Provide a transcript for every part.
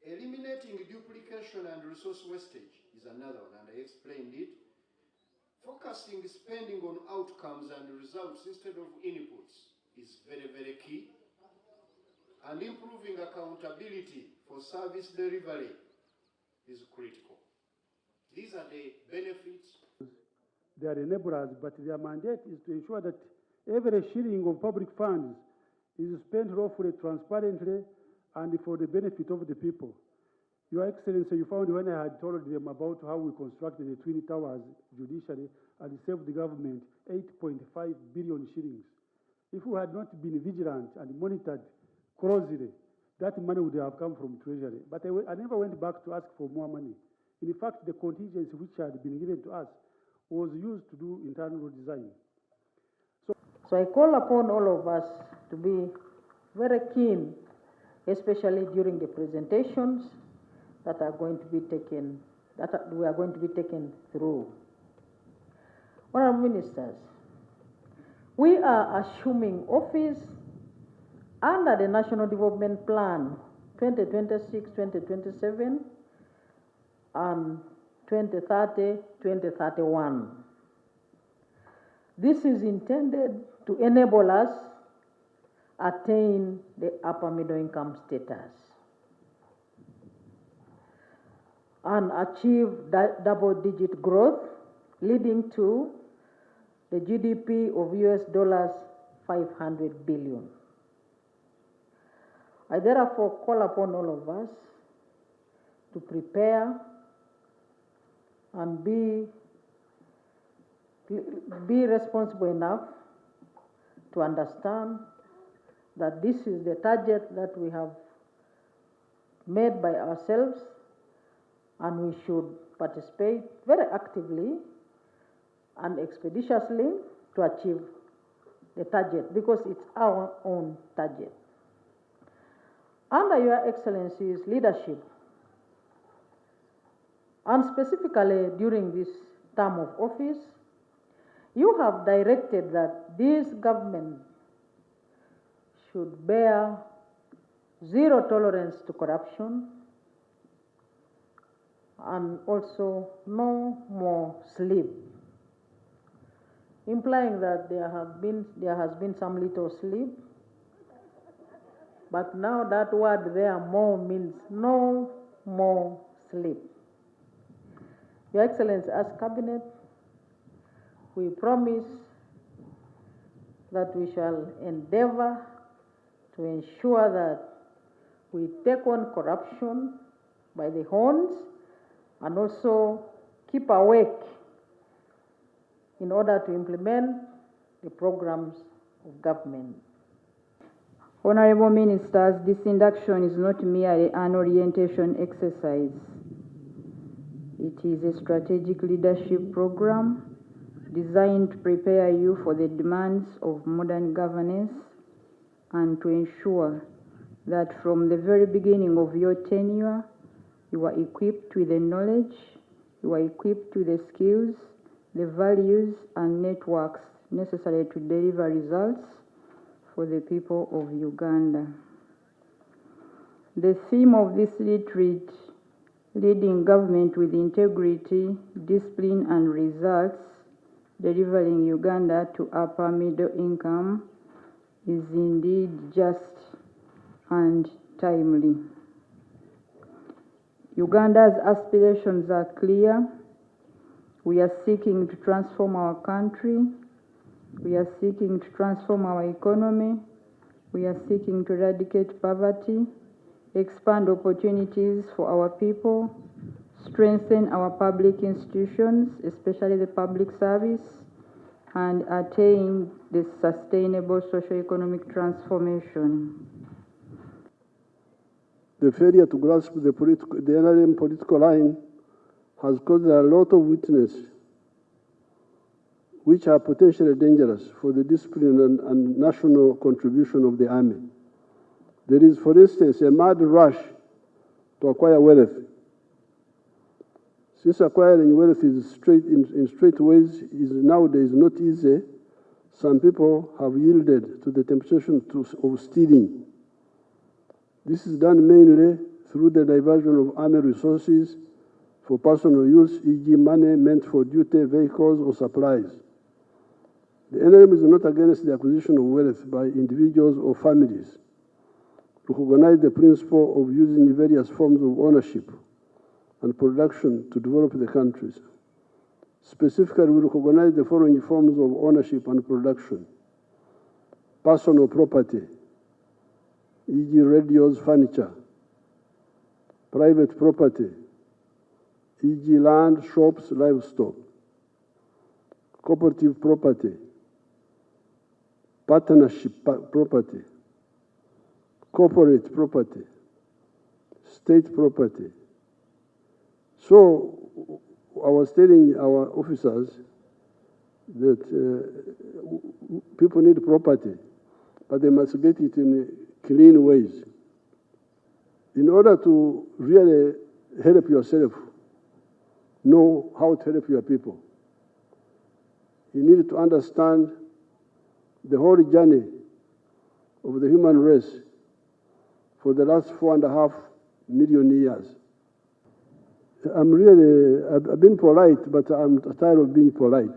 Eliminating duplication and resource wastage is another one, and I explained it. Focusing spending on outcomes and results instead of inputs is very, very key. And improving accountability for service delivery is critical. These are the benefits. They are enablers, but their mandate is to ensure that every shilling of public funds is spent lawfully, transparently, and for the benefit of the people. Your Excellency, you found when I had told them about how we constructed the Twin Towers judicially and saved the government 8.5 billion shillings. If we had not been vigilant and monitored closely, that money would have come from Treasury. But I never went back to ask for more money. In fact, the contingency which had been given to us was used to do internal design. So I call upon all of us to be very keen, especially during the presentations that are going to be taken, we are going to be taken through. Honourable Ministers, we are assuming office under the National Development Plan 2026-2027 and 2030-2031. This is intended to enable us attain the upper middle income status and achieve double-digit growth, leading to the GDP of $500 billion. I therefore call upon all of us to prepare and be responsible enough to understand that this is the target that we have made by ourselves, and we should participate very actively and expeditiously to achieve the target, because it's our own target. Under Your Excellency's leadership, and specifically during this term of office, you have directed that this government should bear zero tolerance to corruption and also no more sleep, implying that there has been some little sleep, but now that word there, more, means no more sleep. Your Excellency, as Cabinet, we promise that we shall endeavor to ensure that we take on corruption by the horns and also keep awake in order to implement the programs of government. Honorable Ministers, this induction is not merely an orientation exercise. It is a strategic leadership program designed to prepare you for the demands of modern governance and to ensure that from the very beginning of your tenure, you are equipped with the knowledge, you are equipped with the skills, the values and networks necessary to deliver results for the people of Uganda. The theme of this retreat, leading government with integrity, discipline and results, delivering Uganda to upper middle income, is indeed just and timely. Uganda's aspirations are clear. We are seeking to transform our country. We are seeking to transform our economy. We are seeking to eradicate poverty, expand opportunities for our people, strengthen our public institutions, especially the public service, and attain the sustainable socio-economic transformation. The failure to grasp the NRM political line has caused a lot of weakness, which are potentially dangerous for the discipline and national contribution of the army. There is, for instance, a mad rush to acquire wealth. Since acquiring wealth is in straight ways is nowadays not easy, some people have yielded to the temptation of stealing. This is done mainly through the diversion of army resources for personal use, e.g. money meant for duty, vehicles, or supplies. The NRM is not against the acquisition of wealth by individuals or families. Recognize the principle of using various forms of ownership and production to develop the countries. Specifically, we recognize the following forms of ownership and production: personal property, e.g. radios, furniture; private property, e.g. land, shops, livestock; cooperative property; partnership property; corporate property; state property. So I was telling our officers that people need property, but they must get it in clean ways. In order to really help yourself, know how to help your people, you need to understand the whole journey of the human race for the last 4.5 million years. I've been polite, but I'm tired of being polite.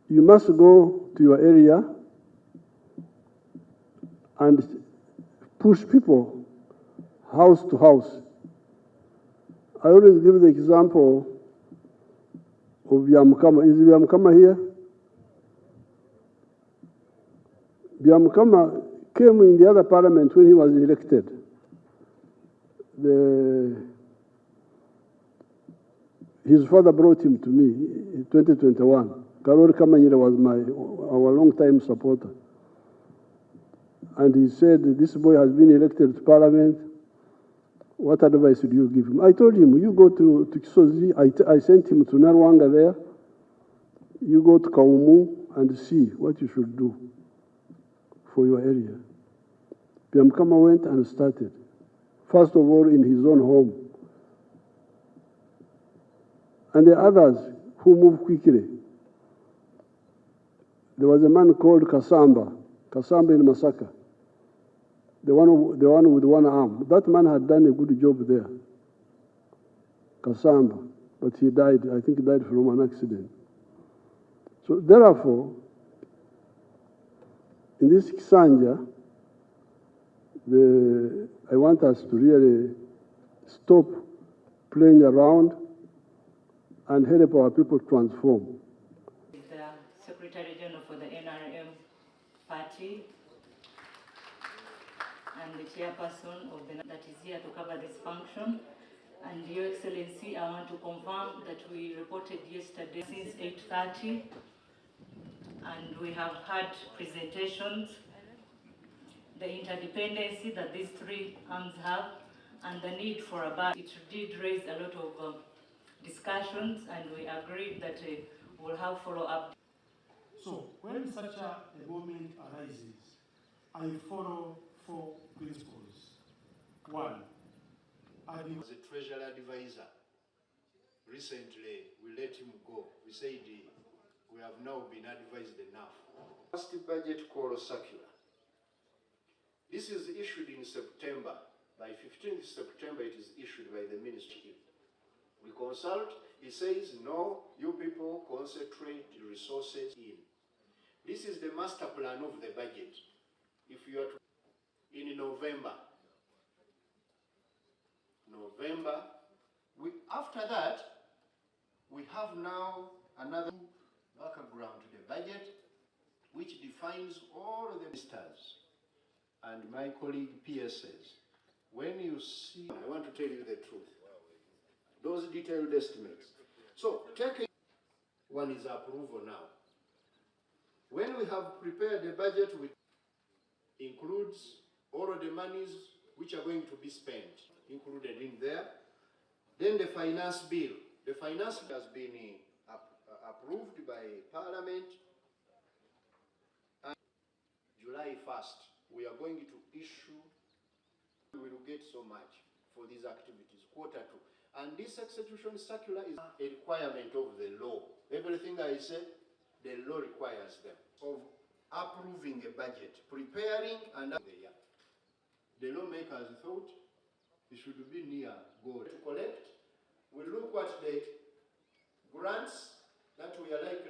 You must go to your area and push people house to house. I always give the example of Byamukama. Is Byamukama here? Byamukama came in the other parliament when he was elected. His father brought him to me in 2021. Karori Kamanyira was our long-time supporter. And he said, this boy has been elected to parliament. What advice would you give him? I told him, you go to Kisozi. I sent him to Narwanga there. You go to Kaumu and see what you should do for your area. Byamukama went and started. First of all, in his own home. And the others who moved quickly. There was a man called Kisanja in Masaka, the one with one arm. That man had done a good job there, Kisanja, but he died. I think he died from an accident. So therefore, in this Kisanja, I want us to really stop playing around and help our people transform. The Secretary General for the NRM party and the chairperson of that is here to cover this function. And Your Excellency, I want to confirm that we reported yesterday since 8:30, and we have had presentations, the interdependency that these three arms have, and the need for a balance. It did raise a lot of discussions, and we agreed that we'll have follow-up. So when such a moment arises, I follow 4 principles. 1, As a treasury advisor, recently we let him go. We said we have now been advised enough. First budget call circular. This is issued in September. By 15th September, it is issued by the ministry. We consult. He says, no, you people concentrate resources in. This is the master plan of the budget. If you are in November, after that, we have now another background to the budget, which defines all the ministers and my colleague PSS. When you see, I want to tell you the truth. Those detailed estimates. So, take one is approval now. When we have prepared the budget, which includes all of the monies which are going to be spent, included in there. Then the finance bill. The finance bill has been approved by Parliament. And July 1st, we are going to issue, we will get so much for these activities, Q2. And this execution circular is a requirement of the law. Everything I say, the law requires them of approving a budget, preparing and the year. The lawmakers thought it should be near goal to collect. We look at the grants that we are likely